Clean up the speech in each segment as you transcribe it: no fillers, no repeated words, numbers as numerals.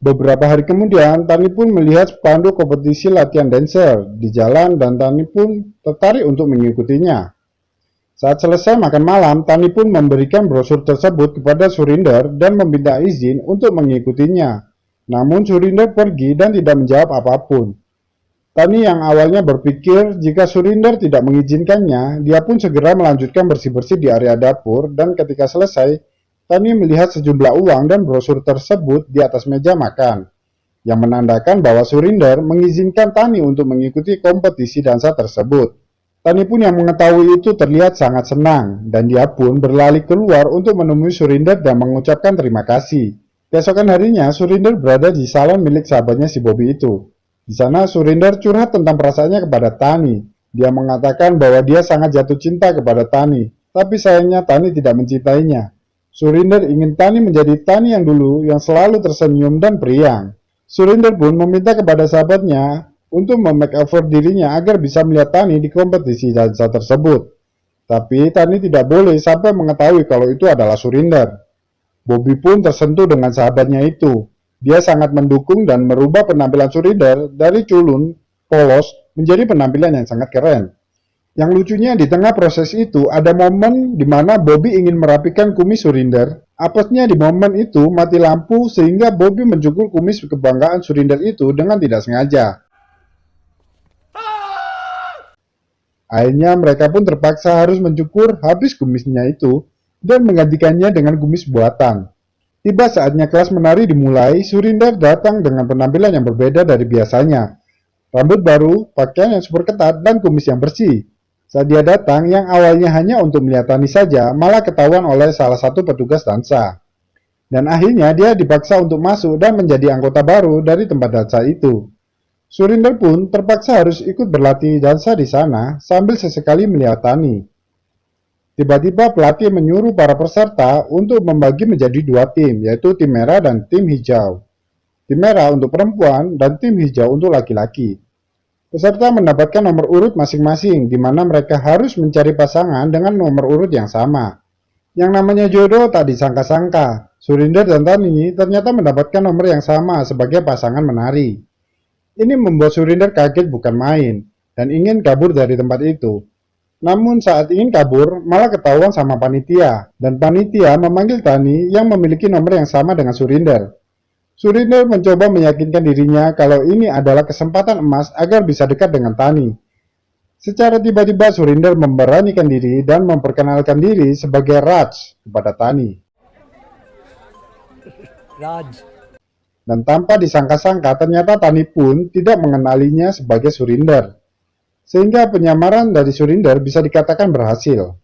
Beberapa hari kemudian, Tani pun melihat spanduk kompetisi latihan dancer di jalan dan Tani pun tertarik untuk mengikutinya. Saat selesai makan malam, Tani pun memberikan brosur tersebut kepada Surinder dan meminta izin untuk mengikutinya. Namun Surinder pergi dan tidak menjawab apapun. Tani yang awalnya berpikir jika Surinder tidak mengizinkannya, dia pun segera melanjutkan bersih-bersih di area dapur dan ketika selesai, Tani melihat sejumlah uang dan brosur tersebut di atas meja makan, yang menandakan bahwa Surinder mengizinkan Tani untuk mengikuti kompetisi dansa tersebut. Tani pun yang mengetahui itu terlihat sangat senang, dan dia pun berlari keluar untuk menemui Surinder dan mengucapkan terima kasih. Keesokan harinya, Surinder berada di salon milik sahabatnya si Bobby itu. Di sana, Surinder curhat tentang perasaannya kepada Tani. Dia mengatakan bahwa dia sangat jatuh cinta kepada Tani, tapi sayangnya Tani tidak mencintainya. Surinder ingin Tani menjadi Tani yang dulu yang selalu tersenyum dan periang. Surinder pun meminta kepada sahabatnya untuk memakeover dirinya agar bisa melihat Tani di kompetisi dansa tersebut. Tapi Tani tidak boleh sampai mengetahui kalau itu adalah Surinder. Bobby pun tersentuh dengan sahabatnya itu. Dia sangat mendukung dan merubah penampilan Surinder dari culun, polos, menjadi penampilan yang sangat keren. Yang lucunya di tengah proses itu ada momen di mana Bobby ingin merapikan kumis Surinder. Apesnya di momen itu mati lampu sehingga Bobby mencukur kumis kebanggaan Surinder itu dengan tidak sengaja. Akhirnya mereka pun terpaksa harus mencukur habis kumisnya itu dan menggantikannya dengan kumis buatan. Tiba saatnya kelas menari dimulai, Surinder datang dengan penampilan yang berbeda dari biasanya. Rambut baru, pakaian yang super ketat, dan kumis yang bersih. Saat dia datang, yang awalnya hanya untuk melihat Tani saja, malah ketahuan oleh salah satu petugas dansa. Dan akhirnya dia dipaksa untuk masuk dan menjadi anggota baru dari tempat dansa itu. Surinder pun terpaksa harus ikut berlatih dansa di sana sambil sesekali melihat Tani. Tiba-tiba pelatih menyuruh para peserta untuk membagi menjadi dua tim, yaitu tim merah dan tim hijau. Tim merah untuk perempuan dan tim hijau untuk laki-laki. Peserta mendapatkan nomor urut masing-masing, di mana mereka harus mencari pasangan dengan nomor urut yang sama. Yang namanya jodoh tak disangka-sangka, Surinder dan Tani ternyata mendapatkan nomor yang sama sebagai pasangan menari. Ini membuat Surinder kaget bukan main, dan ingin kabur dari tempat itu. Namun saat ingin kabur, malah ketahuan sama panitia, dan panitia memanggil Tani yang memiliki nomor yang sama dengan Surinder. Surinder mencoba meyakinkan dirinya kalau ini adalah kesempatan emas agar bisa dekat dengan Tani. Secara tiba-tiba Surinder memberanikan diri dan memperkenalkan diri sebagai Raj kepada Tani. Raj. Dan tanpa disangka-sangka ternyata Tani pun tidak mengenalinya sebagai Surinder. Sehingga penyamaran dari Surinder bisa dikatakan berhasil.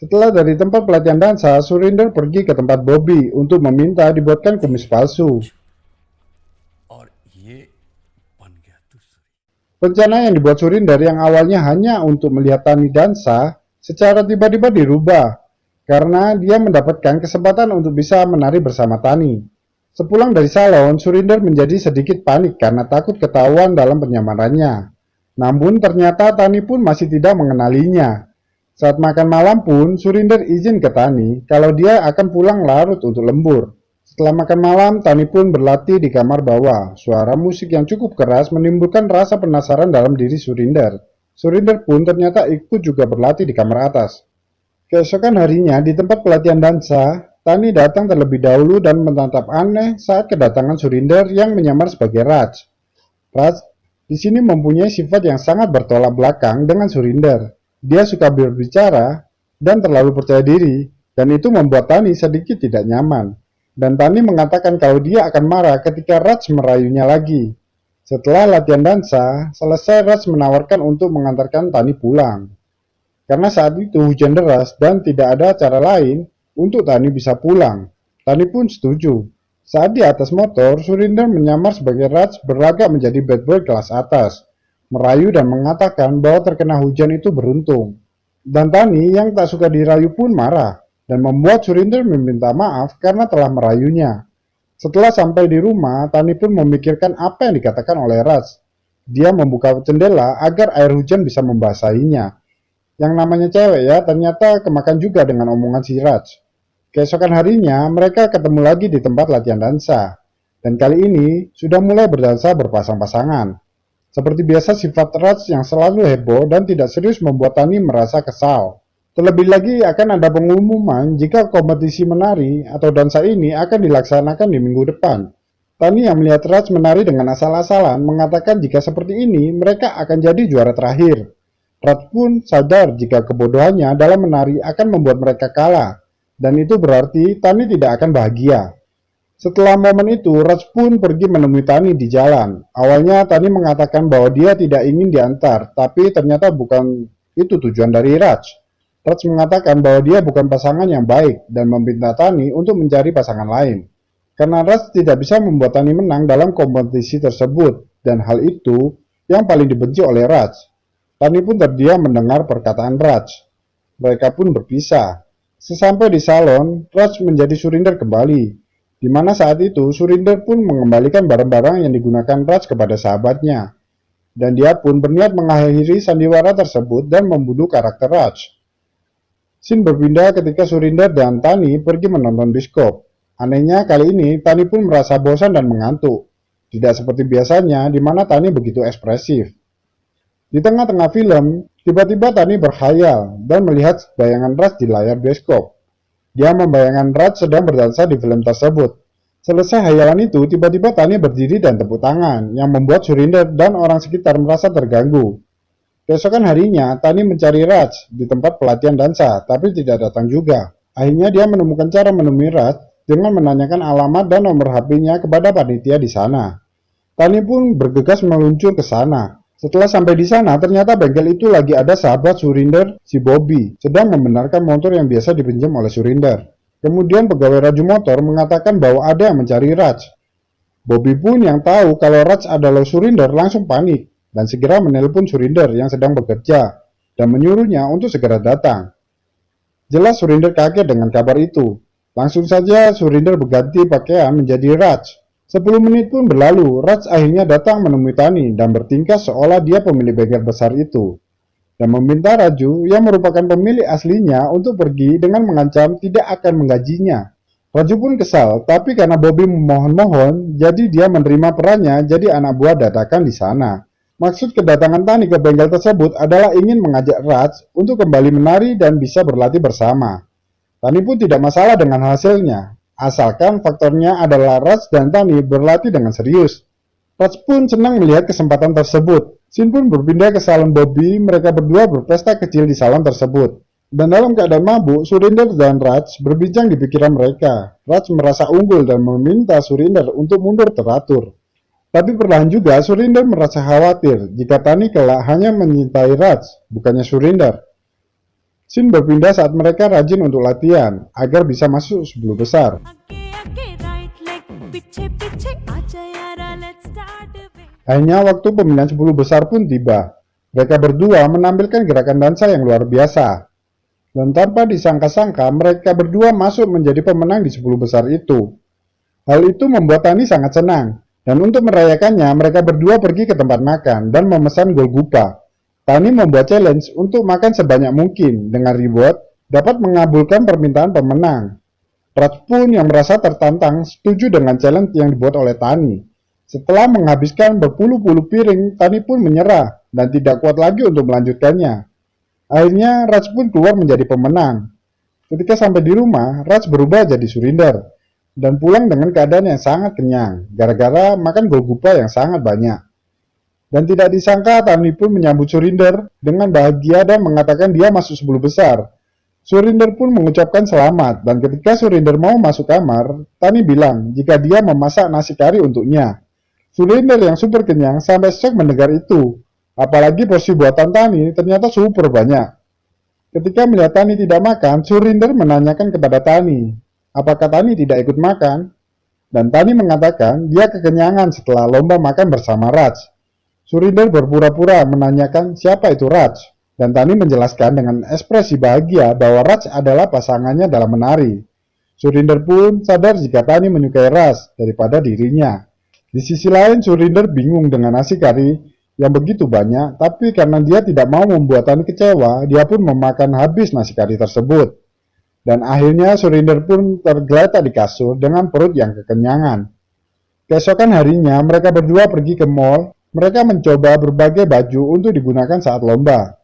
Setelah dari tempat pelatihan dansa, Surinder pergi ke tempat Bobby untuk meminta dibuatkan kumis palsu. Rencana yang dibuat Surinder yang awalnya hanya untuk melihat Tani dansa, secara tiba-tiba dirubah, karena dia mendapatkan kesempatan untuk bisa menari bersama Tani. Sepulang dari salon, Surinder menjadi sedikit panik karena takut ketahuan dalam penyamarannya. Namun ternyata Tani pun masih tidak mengenalinya. Saat makan malam pun, Surinder izin ke Tani kalau dia akan pulang larut untuk lembur. Setelah makan malam, Tani pun berlatih di kamar bawah. Suara musik yang cukup keras menimbulkan rasa penasaran dalam diri Surinder. Surinder pun ternyata ikut juga berlatih di kamar atas. Keesokan harinya, di tempat pelatihan dansa, Tani datang terlebih dahulu dan menatap aneh saat kedatangan Surinder yang menyamar sebagai Raj. Raj di sini mempunyai sifat yang sangat bertolak belakang dengan Surinder. Dia suka berbicara dan terlalu percaya diri, dan itu membuat Tani sedikit tidak nyaman. Dan Tani mengatakan kalau dia akan marah ketika Raj merayunya lagi. Setelah latihan dansa, selesai Raj menawarkan untuk mengantarkan Tani pulang. Karena saat itu hujan deras dan tidak ada cara lain untuk Tani bisa pulang. Tani pun setuju. Saat di atas motor, Surinder menyamar sebagai Raj berlagak menjadi bad boy kelas atas, merayu dan mengatakan bahwa terkena hujan itu beruntung. Dan Tani yang tak suka dirayu pun marah, dan membuat Surinder meminta maaf karena telah merayunya. Setelah sampai di rumah, Tani pun memikirkan apa yang dikatakan oleh Raj. Dia membuka jendela agar air hujan bisa membasahinya. Yang namanya cewek ya, ternyata kemakan juga dengan omongan si Raj. Keesokan harinya, mereka ketemu lagi di tempat latihan dansa. Dan kali ini, sudah mulai berdansa berpasang-pasangan. Seperti biasa, sifat Raj yang selalu heboh dan tidak serius membuat Tani merasa kesal. Terlebih lagi akan ada pengumuman jika kompetisi menari atau dansa ini akan dilaksanakan di minggu depan. Tani yang melihat Raj menari dengan asal-asalan mengatakan jika seperti ini mereka akan jadi juara terakhir. Raj pun sadar jika kebodohannya dalam menari akan membuat mereka kalah, dan itu berarti Tani tidak akan bahagia. Setelah momen itu, Raj pun pergi menemui Tani di jalan. Awalnya Tani mengatakan bahwa dia tidak ingin diantar, tapi ternyata bukan itu tujuan dari Raj. Raj mengatakan bahwa dia bukan pasangan yang baik dan meminta Tani untuk mencari pasangan lain. Karena Raj tidak bisa membuat Tani menang dalam kompetisi tersebut, dan hal itu yang paling dibenci oleh Raj. Tani pun terdiam mendengar perkataan Raj. Mereka pun berpisah. Sesampai di salon, Raj menjadi Surinder kembali. Di mana saat itu Surinder pun mengembalikan barang-barang yang digunakan Raj kepada sahabatnya. Dan dia pun berniat mengakhiri sandiwara tersebut dan membunuh karakter Raj. Scene berpindah ketika Surinder dan Tani pergi menonton bioskop. Anehnya kali ini Tani pun merasa bosan dan mengantuk. Tidak seperti biasanya di mana Tani begitu ekspresif. Di tengah-tengah film, tiba-tiba Tani berkhayal dan melihat bayangan Raj di layar bioskop. Dia membayangkan Raj sedang berdansa di film tersebut. Selesai hayalan itu, tiba-tiba Tani berdiri dan tepuk tangan, yang membuat Surinder dan orang sekitar merasa terganggu. Keesokan harinya, Tani mencari Raj di tempat pelatihan dansa, tapi tidak datang juga. Akhirnya dia menemukan cara menemui Raj dengan menanyakan alamat dan nomor HP-nya kepada panitia di sana. Tani pun bergegas meluncur ke sana. Setelah sampai di sana, ternyata bengkel itu lagi ada sahabat Surinder, si Bobby, sedang membenarkan motor yang biasa dipinjam oleh Surinder. Kemudian pegawai Raju Motor mengatakan bahwa ada yang mencari Raj. Bobby pun yang tahu kalau Raj adalah Surinder langsung panik dan segera menelpon Surinder yang sedang bekerja dan menyuruhnya untuk segera datang. Jelas Surinder kaget dengan kabar itu. Langsung saja Surinder berganti pakaian menjadi Raj. 10 menit pun berlalu, Raj akhirnya datang menemui Tani dan bertingkah seolah dia pemilik bengkel besar itu. Dan meminta Raju yang merupakan pemilik aslinya untuk pergi dengan mengancam tidak akan menggajinya. Raju pun kesal, tapi karena Bobby memohon-mohon, jadi dia menerima perannya jadi anak buah dadakan di sana. Maksud kedatangan Tani ke bengkel tersebut adalah ingin mengajak Raj untuk kembali menari dan bisa berlatih bersama. Tani pun tidak masalah dengan hasilnya. Asalkan faktornya adalah Raj dan Tani berlatih dengan serius. Raj pun senang melihat kesempatan tersebut. Scene pun berpindah ke salon Bobby, mereka berdua berpesta kecil di salon tersebut. Dan dalam keadaan mabuk, Surinder dan Raj berbincang di pikiran mereka. Raj merasa unggul dan meminta Surinder untuk mundur teratur. Tapi perlahan juga Surinder merasa khawatir jika Tani kelak hanya menyintai Raj, bukannya Surinder. Scene berpindah saat mereka rajin untuk latihan, agar bisa masuk 10 besar. Akhirnya waktu pemilihan 10 besar pun tiba. Mereka berdua menampilkan gerakan dansa yang luar biasa. Dan tanpa disangka-sangka, mereka berdua masuk menjadi pemenang di 10 besar itu. Hal itu membuat Tani sangat senang. Dan untuk merayakannya, mereka berdua pergi ke tempat makan dan memesan golgupa. Tani membuat challenge untuk makan sebanyak mungkin dengan reward dapat mengabulkan permintaan pemenang. Raj pun yang merasa tertantang setuju dengan challenge yang dibuat oleh Tani. Setelah menghabiskan berpuluh-puluh piring, Tani pun menyerah dan tidak kuat lagi untuk melanjutkannya. Akhirnya Raj pun keluar menjadi pemenang. Ketika sampai di rumah, Raj berubah jadi Surinder dan pulang dengan keadaan yang sangat kenyang gara-gara makan golgupa yang sangat banyak. Dan tidak disangka Tani pun menyambut Surinder dengan bahagia dan mengatakan dia masuk 10 besar. Surinder pun mengucapkan selamat dan ketika Surinder mau masuk kamar, Tani bilang jika dia memasak nasi kari untuknya. Surinder yang super kenyang sampai shock mendengar itu. Apalagi porsi buatan Tani ternyata super banyak. Ketika melihat Tani tidak makan, Surinder menanyakan kepada Tani, apakah Tani tidak ikut makan? Dan Tani mengatakan dia kekenyangan setelah lomba makan bersama Raj. Surinder berpura-pura menanyakan siapa itu Raj, dan Tani menjelaskan dengan ekspresi bahagia bahwa Raj adalah pasangannya dalam menari. Surinder pun sadar jika Tani menyukai Raj daripada dirinya. Di sisi lain, Surinder bingung dengan nasi kari yang begitu banyak, tapi karena dia tidak mau membuat Tani kecewa, dia pun memakan habis nasi kari tersebut. Dan akhirnya Surinder pun tergeletak di kasur dengan perut yang kekenyangan. Keesokan harinya, mereka berdua pergi ke mall. Mereka mencoba berbagai baju untuk digunakan saat lomba.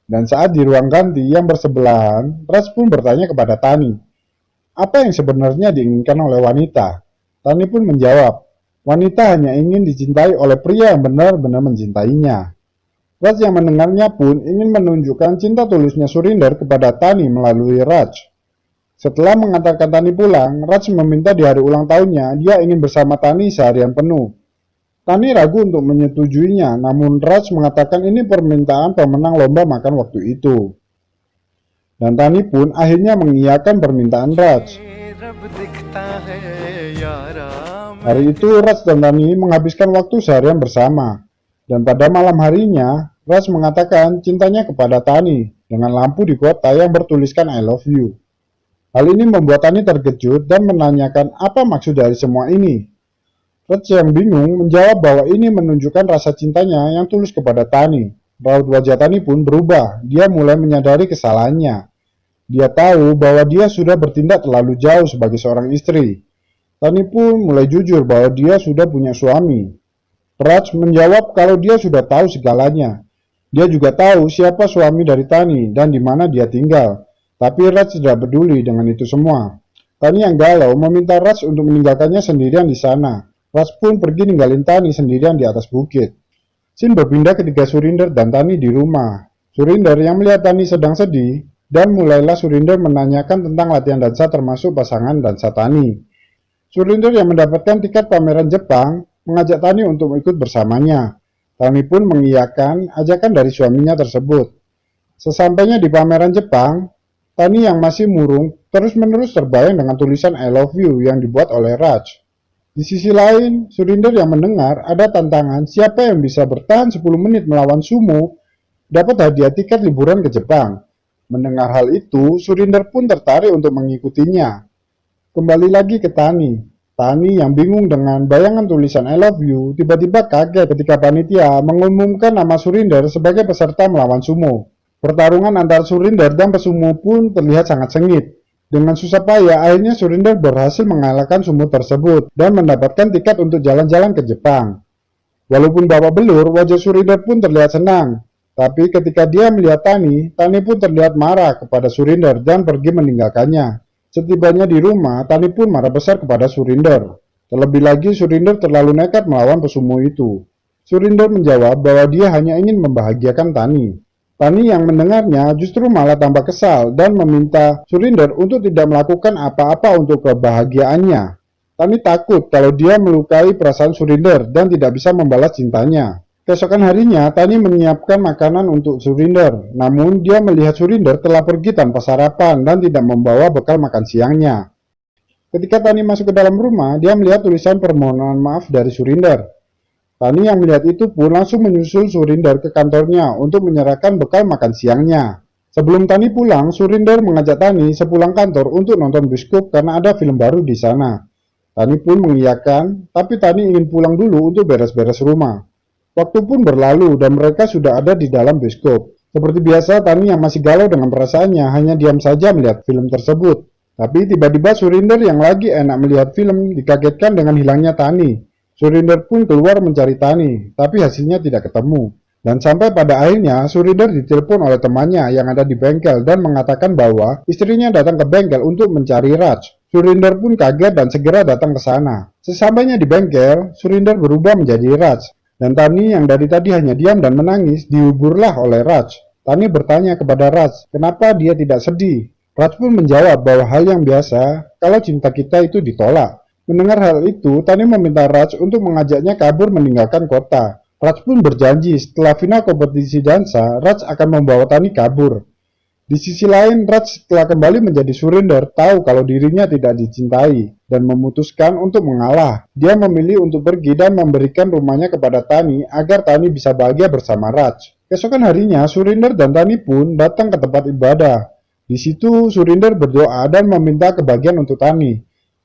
Dan saat di ruang ganti yang bersebelahan, Raj pun bertanya kepada Tani, apa yang sebenarnya diinginkan oleh wanita? Tani pun menjawab, wanita hanya ingin dicintai oleh pria yang benar-benar mencintainya. Raj yang mendengarnya pun ingin menunjukkan cinta tulusnya Surinder kepada Tani melalui Raj. Setelah mengantarkan Tani pulang, Raj meminta di hari ulang tahunnya dia ingin bersama Tani seharian penuh. Tani ragu untuk menyetujuinya, namun Raj mengatakan ini permintaan pemenang lomba makan waktu itu. Dan Tani pun akhirnya mengiyakan permintaan Raj. Hari itu Raj dan Tani menghabiskan waktu seharian bersama. Dan pada malam harinya, Raj mengatakan cintanya kepada Tani dengan lampu di kota yang bertuliskan I love you. Hal ini membuat Tani terkejut dan menanyakan apa maksud dari semua ini. Raj yang bingung menjawab bahwa ini menunjukkan rasa cintanya yang tulus kepada Tani. Raut wajah Tani pun berubah, dia mulai menyadari kesalahannya. Dia tahu bahwa dia sudah bertindak terlalu jauh sebagai seorang istri. Tani pun mulai jujur bahwa dia sudah punya suami. Raj menjawab kalau dia sudah tahu segalanya. Dia juga tahu siapa suami dari Tani dan di mana dia tinggal. Tapi Raj tidak peduli dengan itu semua. Tani yang galau meminta Raj untuk meninggalkannya sendirian di sana. Raj pun pergi ninggalin Tani sendirian di atas bukit. Scene berpindah ketika Surinder dan Tani di rumah. Surinder yang melihat Tani sedang sedih, dan mulailah Surinder menanyakan tentang latihan dansa termasuk pasangan dansa Tani. Surinder yang mendapatkan tiket pameran Jepang mengajak Tani untuk ikut bersamanya. Tani pun mengiyakan ajakan dari suaminya tersebut. Sesampainya di pameran Jepang, Tani yang masih murung terus-menerus terbayang dengan tulisan I love you yang dibuat oleh Raj. Di sisi lain, Surinder yang mendengar ada tantangan siapa yang bisa bertahan 10 menit melawan sumo dapat hadiah tiket liburan ke Jepang. Mendengar hal itu, Surinder pun tertarik untuk mengikutinya. Kembali lagi ke Tani. Tani yang bingung dengan bayangan tulisan I love you tiba-tiba kaget ketika panitia mengumumkan nama Surinder sebagai peserta melawan sumo. Pertarungan antara Surinder dan pesumo pun terlihat sangat sengit. Dengan susah payah, akhirnya Surinder berhasil mengalahkan sumo tersebut dan mendapatkan tiket untuk jalan-jalan ke Jepang. Walaupun babak belur, wajah Surinder pun terlihat senang. Tapi ketika dia melihat Tani, Tani pun terlihat marah kepada Surinder dan pergi meninggalkannya. Setibanya di rumah, Tani pun marah besar kepada Surinder. Terlebih lagi, Surinder terlalu nekat melawan pesumo itu. Surinder menjawab bahwa dia hanya ingin membahagiakan Tani. Tani yang mendengarnya justru malah tambah kesal dan meminta Surinder untuk tidak melakukan apa-apa untuk kebahagiaannya. Tani takut kalau dia melukai perasaan Surinder dan tidak bisa membalas cintanya. Keesokan harinya, Tani menyiapkan makanan untuk Surinder, namun dia melihat Surinder telah pergi tanpa sarapan dan tidak membawa bekal makan siangnya. Ketika Tani masuk ke dalam rumah, dia melihat tulisan permohonan maaf dari Surinder. Tani yang melihat itu pun langsung menyusul Surinder ke kantornya untuk menyerahkan bekal makan siangnya. Sebelum Tani pulang, Surinder mengajak Tani sepulang kantor untuk nonton bioskop karena ada film baru di sana. Tani pun mengiyakan, tapi Tani ingin pulang dulu untuk beres-beres rumah. Waktu pun berlalu dan mereka sudah ada di dalam bioskop. Seperti biasa, Tani yang masih galau dengan perasaannya hanya diam saja melihat film tersebut. Tapi tiba-tiba Surinder yang lagi enak melihat film dikagetkan dengan hilangnya Tani. Surinder pun keluar mencari Tani, tapi hasilnya tidak ketemu. Dan sampai pada akhirnya, Surinder ditelepon oleh temannya yang ada di bengkel dan mengatakan bahwa istrinya datang ke bengkel untuk mencari Raj. Surinder pun kaget dan segera datang ke sana. Sesampainya di bengkel, Surinder berubah menjadi Raj. Dan Tani yang dari tadi hanya diam dan menangis, dihiburlah oleh Raj. Tani bertanya kepada Raj, kenapa dia tidak sedih? Raj pun menjawab bahwa hal yang biasa kalau cinta kita itu ditolak. Mendengar hal itu, Tani meminta Raj untuk mengajaknya kabur meninggalkan kota. Raj pun berjanji setelah final kompetisi dansa, Raj akan membawa Tani kabur. Di sisi lain, Raj setelah kembali menjadi Surinder tahu kalau dirinya tidak dicintai dan memutuskan untuk mengalah. Dia memilih untuk pergi dan memberikan rumahnya kepada Tani agar Tani bisa bahagia bersama Raj. Keesokan harinya, Surinder dan Tani pun datang ke tempat ibadah. Di situ, Surinder berdoa dan meminta kebahagiaan untuk Tani.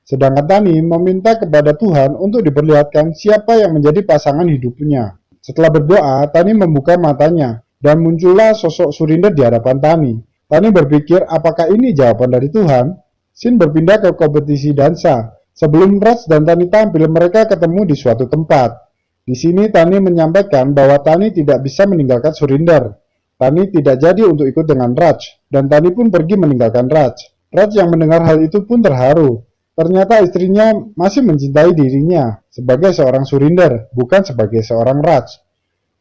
Sedangkan Tani meminta kepada Tuhan untuk diperlihatkan siapa yang menjadi pasangan hidupnya. Setelah berdoa, Tani membuka matanya, dan muncullah sosok Surinder di hadapan Tani. Tani berpikir apakah ini jawaban dari Tuhan? Sin berpindah ke kompetisi dansa. Sebelum Raj dan Tani tampil, mereka ketemu di suatu tempat. Di sini Tani menyampaikan bahwa Tani tidak bisa meninggalkan Surinder. Tani tidak jadi untuk ikut dengan Raj, dan Tani pun pergi meninggalkan Raj. Raj yang mendengar hal itu pun terharu. Ternyata istrinya masih mencintai dirinya sebagai seorang Surinder, bukan sebagai seorang Raj.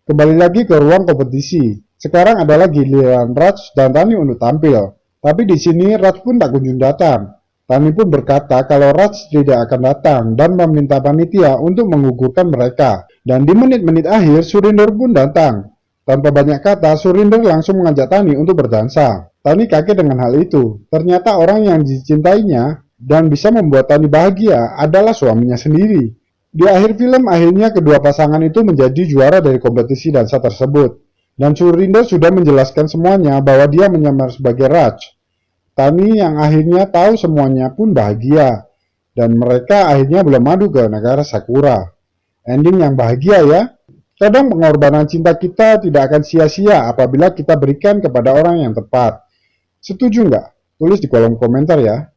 Kembali lagi ke ruang kompetisi. Sekarang adalah giliran Raj dan Tani untuk tampil. Tapi di sini Raj pun tak kunjung datang. Tani pun berkata kalau Raj tidak akan datang dan meminta panitia untuk menggugurkan mereka. Dan di menit-menit akhir Surinder pun datang. Tanpa banyak kata, Surinder langsung mengajak Tani untuk berdansa. Tani kaget dengan hal itu. Ternyata orang yang dicintainya dan bisa membuat Tani bahagia adalah suaminya sendiri. Di akhir film, akhirnya kedua pasangan itu menjadi juara dari kompetisi dansa tersebut. Dan Surinder sudah menjelaskan semuanya bahwa dia menyamar sebagai Raj. Tani yang akhirnya tahu semuanya pun bahagia. Dan mereka akhirnya bermadu ke negara Sakura. Ending yang bahagia ya. Kadang pengorbanan cinta kita tidak akan sia-sia apabila kita berikan kepada orang yang tepat. Setuju nggak? Tulis di kolom komentar ya.